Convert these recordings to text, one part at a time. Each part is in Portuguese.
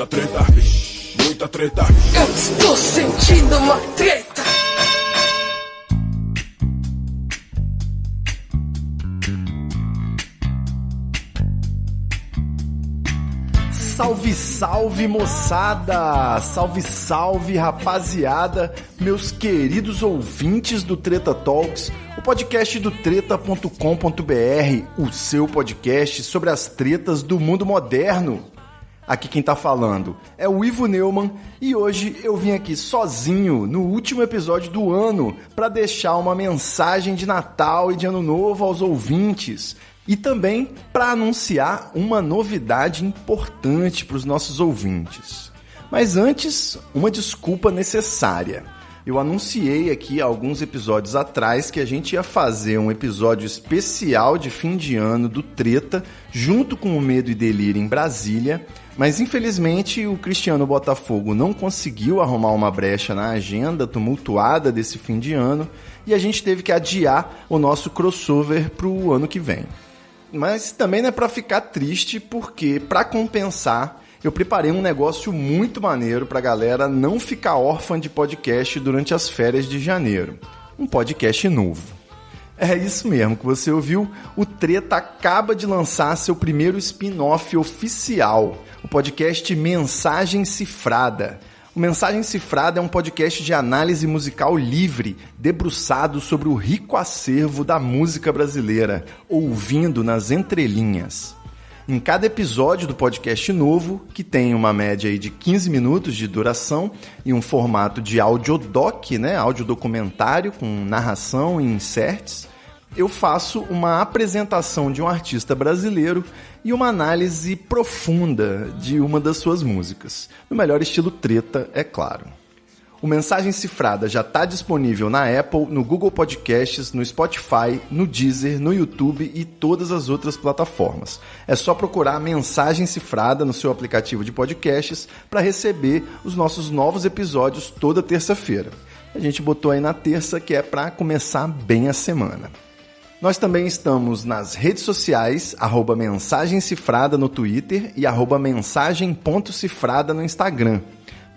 muita treta, muita treta. Eu estou sentindo uma treta. Salve, salve, moçada! Salve, salve, rapaziada! Meus queridos ouvintes do Treta Talks, o podcast do treta.com.br, o seu podcast sobre as tretas do mundo moderno. Aqui quem tá falando é o Ivo Neumann e hoje eu vim aqui sozinho no último episódio do ano para deixar uma mensagem de Natal e de Ano Novo aos ouvintes. E também para anunciar uma novidade importante para os nossos ouvintes. Mas antes, uma desculpa necessária. Eu anunciei aqui alguns episódios atrás que a gente ia fazer um episódio especial de fim de ano do Treta, junto com o Medo e Delírio em Brasília, mas infelizmente o Cristiano Botafogo não conseguiu arrumar uma brecha na agenda tumultuada desse fim de ano e a gente teve que adiar o nosso crossover para o ano que vem. Mas também não é para ficar triste, porque para compensar, eu preparei um negócio muito maneiro pra galera não ficar órfã de podcast durante as férias de janeiro. Um podcast novo. É isso mesmo que você ouviu, o Treta acaba de lançar seu primeiro spin-off oficial, o podcast Mensagem Cifrada. O Mensagem Cifrada é um podcast de análise musical livre, debruçado sobre o rico acervo da música brasileira, ouvindo nas entrelinhas. Em cada episódio do podcast novo, que tem uma média aí de 15 minutos de duração e um formato de audiodoc, audiodocumentário com narração e inserts, eu faço uma apresentação de um artista brasileiro e uma análise profunda de uma das suas músicas. No melhor estilo treta, é claro. O Mensagem Cifrada já está disponível na Apple, no Google Podcasts, no Spotify, no Deezer, no YouTube e todas as outras plataformas. É só procurar Mensagem Cifrada no seu aplicativo de podcasts para receber os nossos novos episódios toda terça-feira. A gente botou aí na terça, que é para começar bem a semana. Nós também estamos nas redes sociais, @Mensagem Cifrada no Twitter e @mensagem.cifrada no Instagram.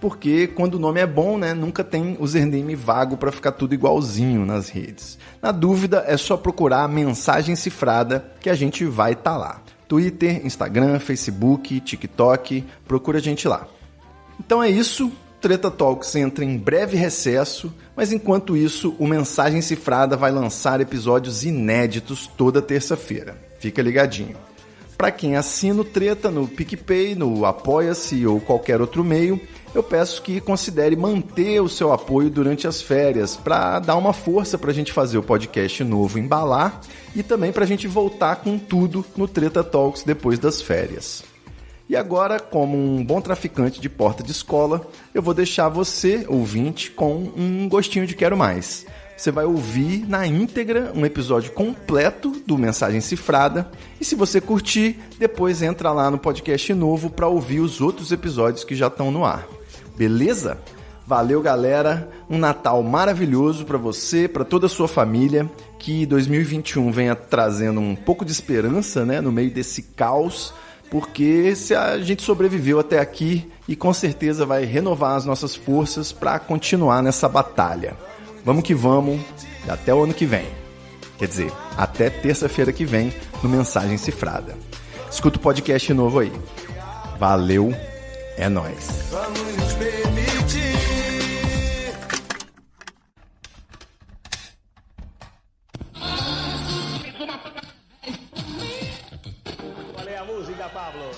Porque quando o nome é bom, nunca tem username vago para ficar tudo igualzinho nas redes. Na dúvida, é só procurar Mensagem Cifrada que a gente vai estar lá. Twitter, Instagram, Facebook, TikTok, procura a gente lá. Então é isso. Treta Talks entra em breve recesso, mas enquanto isso, o Mensagem Cifrada vai lançar episódios inéditos toda terça-feira. Fica ligadinho. Para quem assina o Treta no PicPay, no Apoia-se ou qualquer outro meio, eu peço que considere manter o seu apoio durante as férias, para dar uma força para a gente fazer o podcast novo embalar e também para a gente voltar com tudo no Treta Talks depois das férias. E agora, como um bom traficante de porta de escola, eu vou deixar você, ouvinte, com um gostinho de quero mais. Você vai ouvir na íntegra um episódio completo do Mensagem Cifrada e se você curtir, depois entra lá no podcast novo para ouvir os outros episódios que já estão no ar. Beleza? Valeu, galera. Um Natal maravilhoso para você, para toda a sua família. Que 2021 venha trazendo um pouco de esperança, no meio desse caos. Porque se a gente sobreviveu até aqui e com certeza vai renovar as nossas forças para continuar nessa batalha. Vamos que vamos, até o ano que vem. Quer dizer, até terça-feira que vem no Mensagem Cifrada. Escuta o podcast novo aí. Valeu, é nóis. Vamos nos permitir. Qual é a música, Pablo?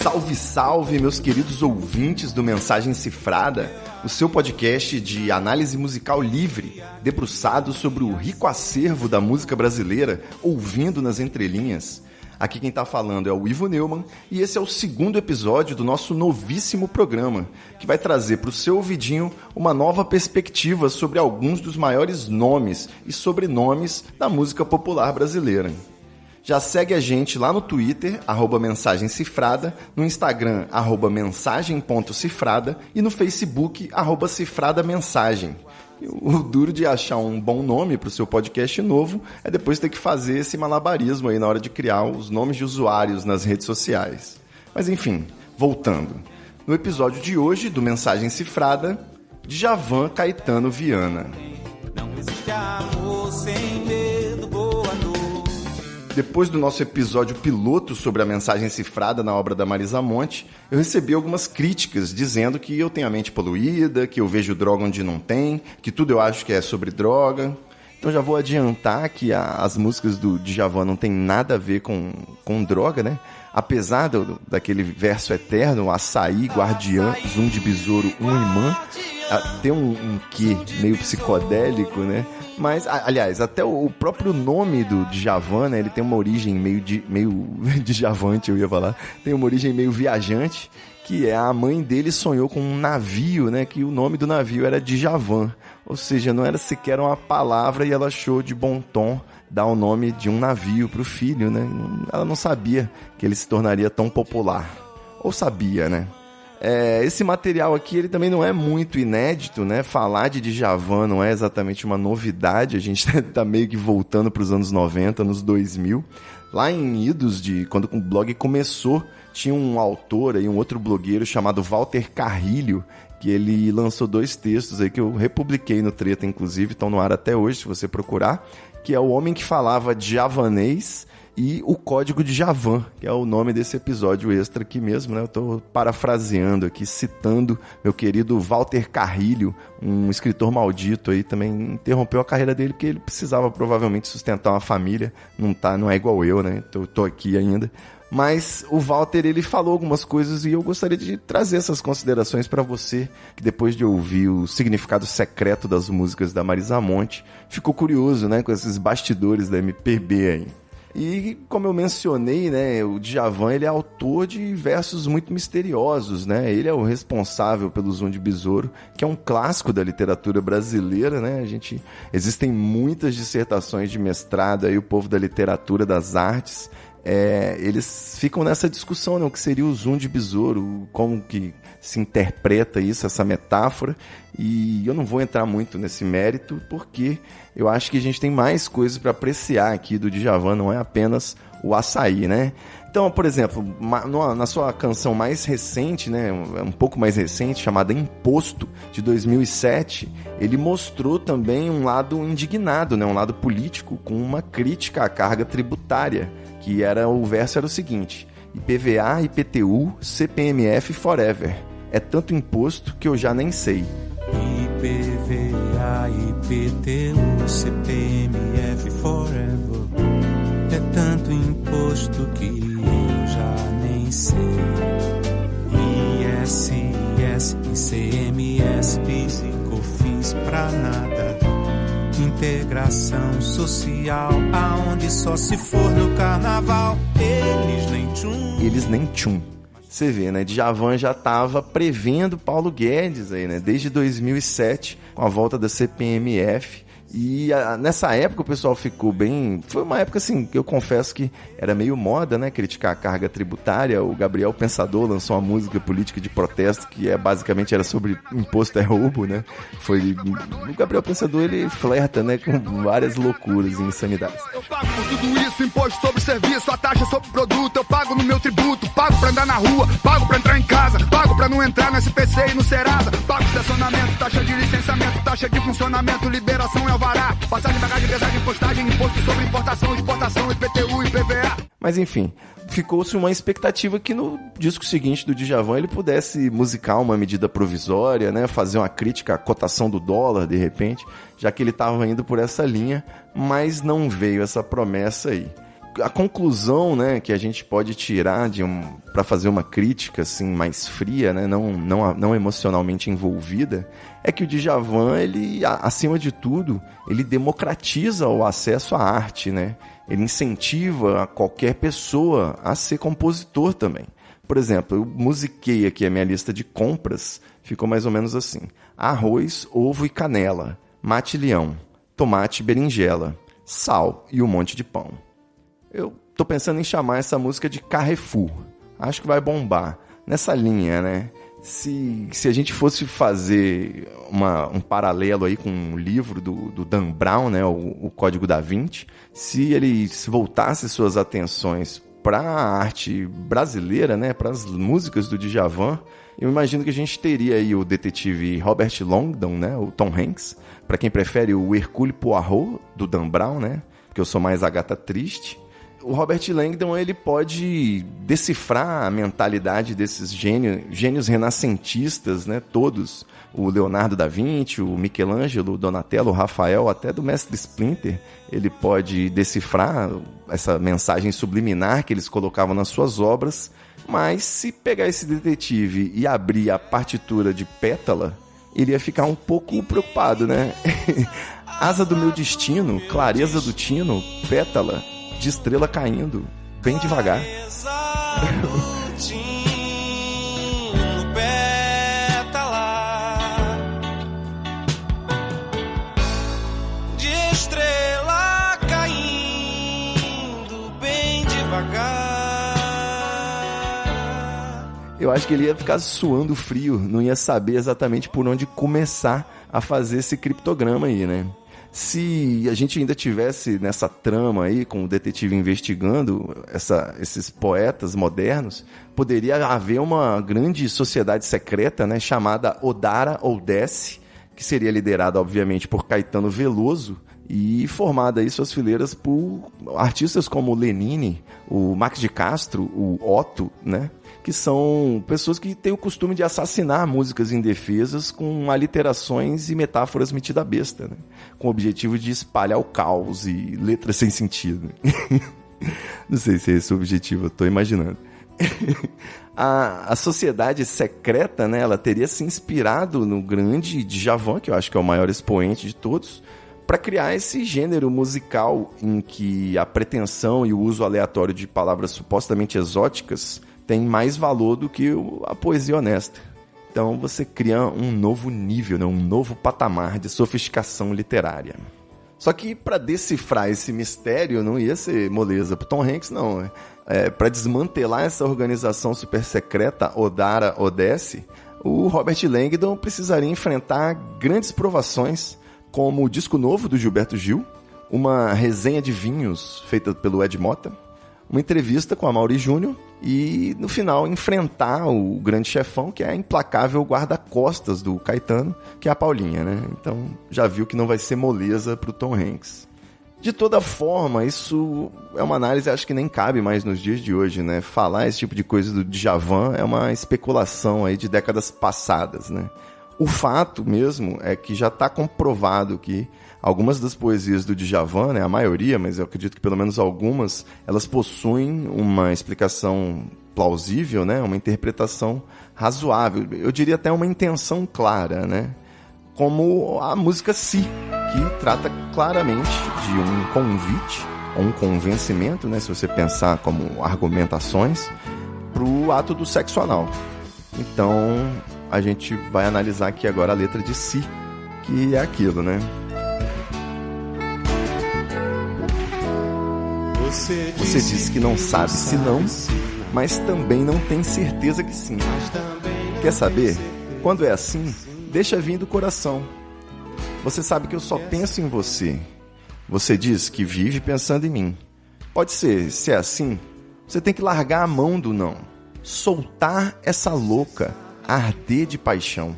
Salve, salve, meus queridos ouvintes do Mensagem Cifrada, o seu podcast de análise musical livre, debruçado sobre o rico acervo da música brasileira, ouvindo nas entrelinhas. Aqui quem tá falando é o Ivo Neumann e esse é o segundo episódio do nosso novíssimo programa, que vai trazer para o seu ouvidinho uma nova perspectiva sobre alguns dos maiores nomes e sobrenomes da música popular brasileira. Já segue a gente lá no Twitter, @mensagencifrada, no Instagram, @mensagem.cifrada e no Facebook, @cifradamensagem. O duro de achar um bom nome para o seu podcast novo é depois ter que fazer esse malabarismo aí na hora de criar os nomes de usuários nas redes sociais. Mas enfim, voltando. No episódio de hoje do Mensagem Cifrada, Djavan Caetano Viana. Não existe amor sem medo, boa noite. Depois do nosso episódio piloto sobre a mensagem cifrada na obra da Marisa Monte, eu recebi algumas críticas dizendo que eu tenho a mente poluída, que eu vejo droga onde não tem, que tudo eu acho que é sobre droga. Então já vou adiantar que as músicas do Djavan não tem nada a ver com droga, né? Apesar daquele verso eterno, açaí, guardiã, zum de besouro, um imã, tem um quê meio psicodélico, né? Mas, aliás, até o próprio nome do Djavan, né? Ele tem uma origem meio Djavante, eu ia falar. Tem uma origem meio viajante, que é a mãe dele sonhou com um navio, né? Que o nome do navio era Djavan. Ou seja, não era sequer uma palavra e ela achou de bom tom dar o nome de um navio para o filho, né? Ela não sabia que ele se tornaria tão popular. Ou sabia, né? Esse material aqui, ele também não é muito inédito, né? Falar de Djavan não é exatamente uma novidade. A gente tá meio que voltando para os anos 90, anos 2000. Lá em idos quando o blog começou, tinha um autor aí, um outro blogueiro chamado Walter Carrilho, que ele lançou 2 textos aí que eu republiquei no Treta, inclusive, estão no ar até hoje, se você procurar, que é o homem que falava Djavanês e o código de Djavan, que é o nome desse episódio extra aqui mesmo, né? Eu estou parafraseando aqui, citando meu querido Walter Carrilho, um escritor maldito aí, também interrompeu a carreira dele porque ele precisava provavelmente sustentar uma família, não é igual eu, né? Tô aqui ainda. Mas o Walter, ele falou algumas coisas e eu gostaria de trazer essas considerações para você, que depois de ouvir o significado secreto das músicas da Marisa Monte, ficou curioso, né, com esses bastidores da MPB aí. E como eu mencionei, né, o Djavan, ele é autor de versos muito misteriosos, né? Ele é o responsável pelo Zum de Besouro, que é um clássico da literatura brasileira, né? Existem muitas dissertações de mestrado aí, o povo da literatura, das artes, eles ficam nessa discussão, né? O que seria o Zum de Besouro, como que se interpreta isso, essa metáfora, e eu não vou entrar muito nesse mérito, porque eu acho que a gente tem mais coisas para apreciar aqui do Djavan, não é apenas o açaí, né? Então, por exemplo, na sua canção mais recente, né, um pouco mais recente, chamada Imposto, de 2007, ele mostrou também um lado indignado, né, um lado político, com uma crítica à carga tributária, que o verso era o seguinte: IPVA, IPTU, CPMF forever. É tanto imposto que eu já nem sei. IPVA, IPTU, CPMF forever. É tanto imposto que eu já nem sei. ISS, ICMS, PIS e COFINS pra nada. Integração social, aonde só se for no carnaval. Eles nem tchum. Você vê, né? Djavan já estava prevendo Paulo Guedes aí, né? Desde 2007, com a volta da CPMF. E nessa época o pessoal ficou bem... Foi uma época, assim, que eu confesso que era meio moda, né? Criticar a carga tributária. O Gabriel Pensador lançou uma música política de protesto que basicamente era sobre imposto é roubo, né? O Gabriel Pensador, ele flerta, né? Com várias loucuras e insanidades. Eu pago por tudo isso, imposto sobre serviço, a taxa sobre produto, eu pago no meu tributo, pago pra andar na rua, pago pra entrar em casa, pago pra não entrar no SPC e no Serasa, pago estacionamento, taxa de licenciamento, taxa de funcionamento, liberação é alvará, passagem, bagagem, pesagem, postagem, imposto sobre importação, exportação, IPTU, IPVA. Mas enfim, ficou-se uma expectativa que no disco seguinte do Djavan ele pudesse musicar uma medida provisória, né, fazer uma crítica à cotação do dólar de repente, já que ele estava indo por essa linha, mas não veio essa promessa aí. A conclusão, né, que a gente pode tirar para fazer uma crítica assim, mais fria, né, não emocionalmente envolvida, é que o Djavan, ele, acima de tudo, ele democratiza o acesso à arte, né? Ele incentiva qualquer pessoa a ser compositor também. Por exemplo, eu musiquei aqui a minha lista de compras, ficou mais ou menos assim: arroz, ovo e canela, mate-leão, tomate e berinjela, sal e um monte de pão. Eu tô pensando em chamar essa música de Carrefour. Acho que vai bombar. Nessa linha, né? Se a gente fosse fazer um paralelo aí com um livro do Dan Brown, né? O Código da Vinci, se ele voltasse suas atenções para a arte brasileira, né? Para as músicas do Djavan, eu imagino que a gente teria aí o detetive Robert Langdon, né? O Tom Hanks, para quem prefere o Hercule Poirot, do Dan Brown, né? Porque eu sou mais Agatha Christie. O Robert Langdon, ele pode decifrar a mentalidade desses gênios renascentistas, né? Todos. O Leonardo da Vinci, o Michelangelo, o Donatello, o Rafael, até do Mestre Splinter. Ele pode decifrar essa mensagem subliminar que eles colocavam nas suas obras. Mas se pegar esse detetive e abrir a partitura de Pétala, ele ia ficar um pouco preocupado, né? Asa do meu destino, clareza do tino, pétala de estrela caindo, bem devagar. De estrela caindo, bem devagar. Eu acho que ele ia ficar suando frio, não ia saber exatamente por onde começar a fazer esse criptograma aí, né? Se a gente ainda tivesse nessa trama aí, com o detetive investigando esses poetas modernos, poderia haver uma grande sociedade secreta, né, chamada Odara Odessi, que seria liderada, obviamente, por Caetano Veloso e formada aí suas fileiras por artistas como o Lenine, o Max de Castro, o Otto, né? Que são pessoas que têm o costume de assassinar músicas indefesas com aliterações e metáforas metida besta, né? Com o objetivo de espalhar o caos e letras sem sentido. Não sei se é esse o objetivo, eu tô imaginando. A sociedade secreta, né, ela teria se inspirado no grande Djavan, que eu acho que é o maior expoente de todos, para criar esse gênero musical em que a pretensão e o uso aleatório de palavras supostamente exóticas tem mais valor do que a poesia honesta. Então você cria um novo nível, né? Um novo patamar de sofisticação literária. Só que para decifrar esse mistério não ia ser moleza pro Tom Hanks, não. Para desmantelar essa organização super secreta Odara Odessi, o Robert Langdon precisaria enfrentar grandes provações, como o disco novo do Gilberto Gil, uma resenha de vinhos feita pelo Ed Mota, uma entrevista com a Mauri Júnior e, no final, enfrentar o grande chefão, que é a implacável guarda-costas do Caetano, que é a Paulinha, né? Então, já viu que não vai ser moleza pro Tom Hanks. De toda forma, isso é uma análise, acho que nem cabe mais nos dias de hoje, né? Falar esse tipo de coisa do Djavan é uma especulação aí de décadas passadas, né? O fato mesmo é que já está comprovado que algumas das poesias do Djavan, né, a maioria, mas eu acredito que pelo menos algumas, elas possuem uma explicação plausível, né, uma interpretação razoável. Eu diria até uma intenção clara, né, como a música Si, que trata claramente de um convite, ou um convencimento, né, se você pensar como argumentações, para o ato do sexo anal. Então, a gente vai analisar aqui agora a letra de Si, que é aquilo, né? Você disse que não sabe se não, mas também não tem certeza que sim. Quer saber? Quando é assim, deixa vir do coração. Você sabe que eu só penso em você. Você diz que vive pensando em mim. Pode ser, se é assim, você tem que largar a mão do não. Soltar essa louca, arder de paixão.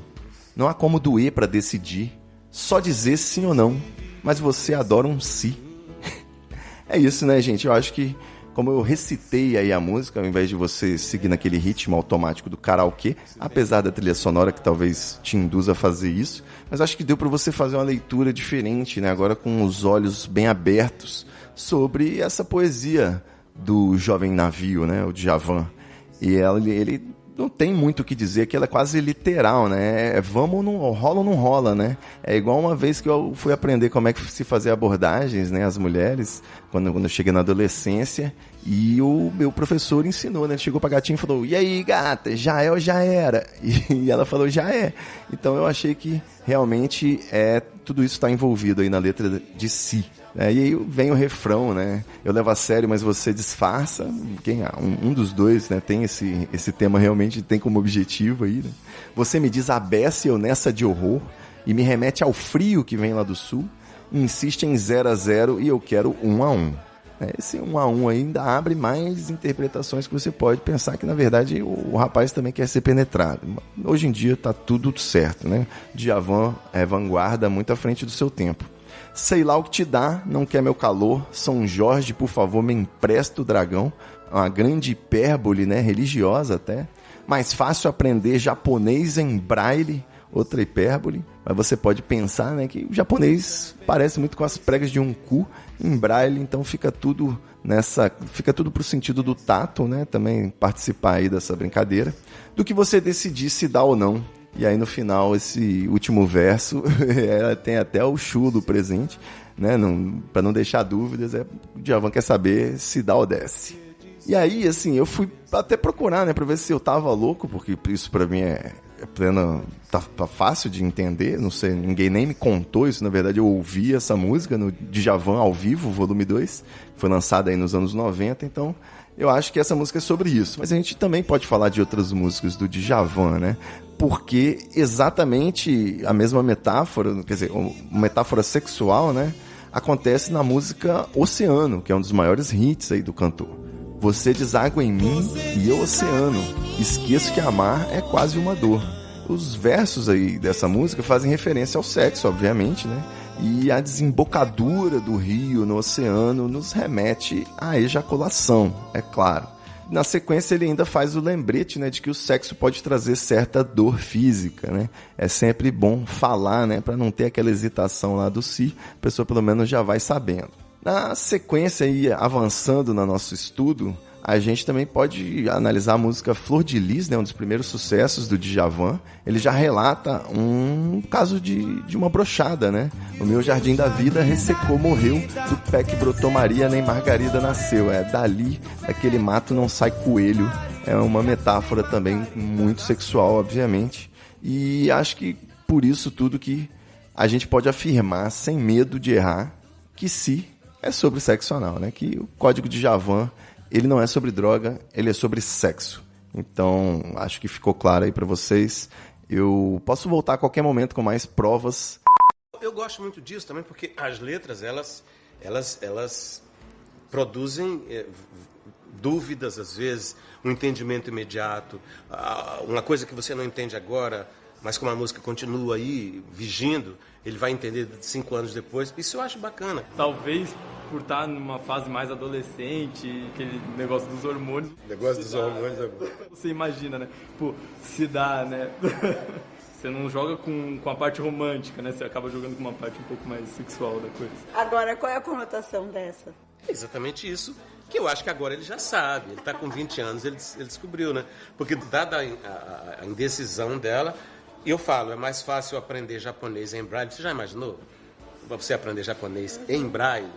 Não há como doer para decidir. Só dizer sim ou não. Mas você adora um si. É isso, né, gente? Eu acho que, como eu recitei aí a música, ao invés de você seguir naquele ritmo automático do karaokê, apesar da trilha sonora que talvez te induza a fazer isso, mas acho que deu para você fazer uma leitura diferente, né? Agora com os olhos bem abertos sobre essa poesia do jovem navio, né? O Djavan. E ele não tem muito o que dizer, que ela é quase literal, né? Vamos ou não rola ou não rola, né? É igual uma vez que eu fui aprender como é que se fazia abordagens, né? As mulheres, quando eu cheguei na adolescência, e o meu professor ensinou, né? Ele chegou pra gatinha e falou: e aí, gata, já é ou já era? E ela falou: já é. Então eu achei que realmente tudo isso está envolvido aí na letra de Si. E aí vem o refrão, né? Eu levo a sério, mas você disfarça. Um dos dois, né? Tem esse tema realmente, tem como objetivo aí, né? Você me diz a beça e eu nessa de horror, e me remete ao frio que vem lá do sul, insiste em 0-0 e eu quero 1-1. Esse 1-1 ainda abre mais interpretações que você pode pensar que, na verdade, o rapaz também quer ser penetrado. Hoje em dia tá tudo certo, né? Djavan é vanguarda muito à frente do seu tempo. Sei lá o que te dá, não quer meu calor. São Jorge, por favor, me empresta o dragão. Uma grande hipérbole, né? Religiosa até. Mais fácil aprender japonês em braille. Outra hipérbole. Mas você pode pensar, né, que o japonês parece muito com as pregas de um cu em braille, então fica tudo pro sentido do tato, né? Também participar aí dessa brincadeira. Do que você decidir se dá ou não. E aí no final, esse último verso, tem até o chulo presente, né? Para não deixar dúvidas, o Djavan quer saber se dá ou desce. E aí, assim, eu fui até procurar, né, pra ver se eu tava louco, porque isso pra mim é plena... Tá fácil de entender, não sei, ninguém nem me contou isso, na verdade eu ouvi essa música no Djavan ao vivo, volume 2, foi lançada aí nos anos 90, então eu acho que essa música é sobre isso. Mas a gente também pode falar de outras músicas do Djavan, né? Porque exatamente a mesma metáfora, quer dizer, uma metáfora sexual, né? Acontece na música Oceano, que é um dos maiores hits aí do cantor. Você deságua em mim e eu oceano. Esqueço que amar é quase uma dor. Os versos aí dessa música fazem referência ao sexo, obviamente, né? E a desembocadura do rio no oceano nos remete à ejaculação, é claro. Na sequência ele ainda faz o lembrete, né, de que o sexo pode trazer certa dor física, né? É sempre bom falar, né, para não ter aquela hesitação lá do si, a pessoa pelo menos já vai sabendo. Na sequência aí, avançando no nosso estudo, a gente também pode analisar a música Flor de Lis, né, um dos primeiros sucessos do Djavan. Ele já relata um caso de uma brochada, né? O meu jardim da vida ressecou, morreu, do pé que brotou Maria, nem Margarida nasceu. Dali, daquele mato não sai coelho. É uma metáfora também muito sexual, obviamente. E acho que por isso tudo que a gente pode afirmar, sem medo de errar, que si é sobre sexo anal, né? Que o código de Djavan, ele não é sobre droga, ele é sobre sexo. Então, acho que ficou claro aí pra vocês. Eu posso voltar a qualquer momento com mais provas. Eu gosto muito disso também, porque as letras, elas produzem dúvidas, às vezes, um entendimento imediato, uma coisa que você não entende agora, mas como a música continua aí, vigindo, ele vai entender 5 anos depois. Isso eu acho bacana. Talvez por estar numa fase mais adolescente, aquele negócio dos hormônios. O negócio dos hormônios é bom. Você imagina, né? Pô, se dá, né? Você não joga com a parte romântica, né? Você acaba jogando com uma parte um pouco mais sexual da coisa. Agora, qual é a conotação dessa? É exatamente isso, que eu acho que agora ele já sabe. Ele está com 20 anos, ele descobriu, né? Porque dada a indecisão dela, eu falo, é mais fácil aprender japonês em braille. Você já imaginou? Você aprender japonês em braille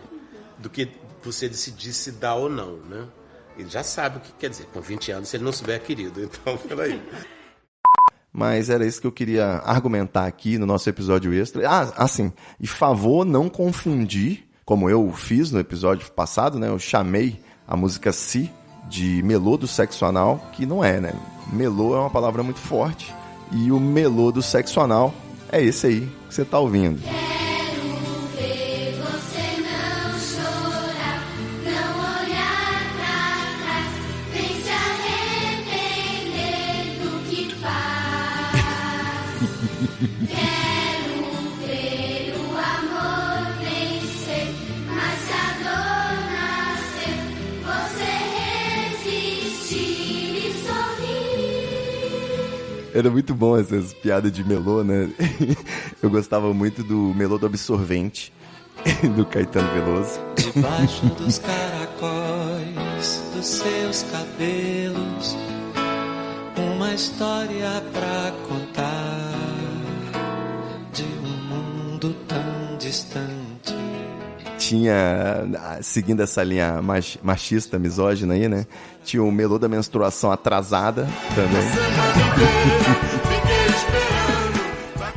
do que você decidir se dá ou não, né? Ele já sabe o que quer dizer. Com 20 anos, se ele não souber, é querido. Então, peraí. Mas era isso que eu queria argumentar aqui no nosso episódio extra. Assim, e favor não confundir, como eu fiz no episódio passado, né? Eu chamei a música Si de melô do sexo anal, que não é, né? Melô é uma palavra muito forte. E o melô do sexo anal é esse aí que você tá ouvindo. Era muito bom essas piadas de melô, né? Eu gostava muito do melô do absorvente, do Caetano Veloso. Debaixo dos caracóis dos seus cabelos, uma história pra contar de um mundo tão distante. Tinha, seguindo essa linha machista, misógina aí, né? Tinha o melô da menstruação atrasada também.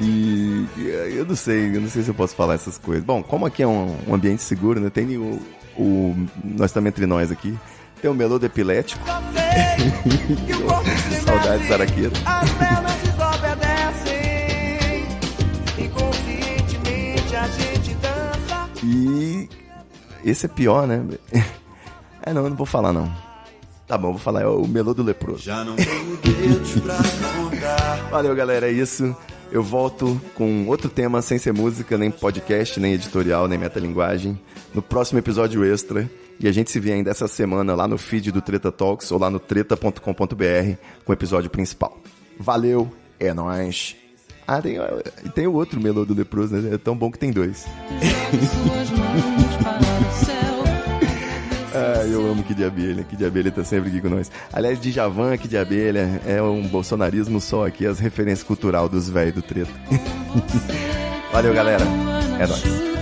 E eu não sei se eu posso falar essas coisas. Bom, como aqui é um ambiente seguro, né? Tem nós estamos entre nós aqui. Tem o Melô do Epilético. Saudades Araqueira. As pernas desobedecem e conscientemente a gente dança. E esse é pior, né? Não vou falar não. Tá bom, vou falar, é o Melô do Leproso. Já não tenho dedos pra contar. Valeu, galera, é isso. Eu volto com outro tema, sem ser música, nem podcast, nem editorial, nem metalinguagem, no próximo episódio extra. E a gente se vê ainda essa semana lá no feed do Treta Talks ou lá no treta.com.br com o episódio principal. Valeu, é nóis. Tem o outro Melô do Leproso, né? É tão bom que tem dois. Eu amo Kid Abelha. Kid Abelha tá sempre aqui com nós. Aliás, Djavan, Kid Abelha, é um bolsonarismo só aqui, as referências culturais dos velhos do Treta. Valeu, galera. É nóis.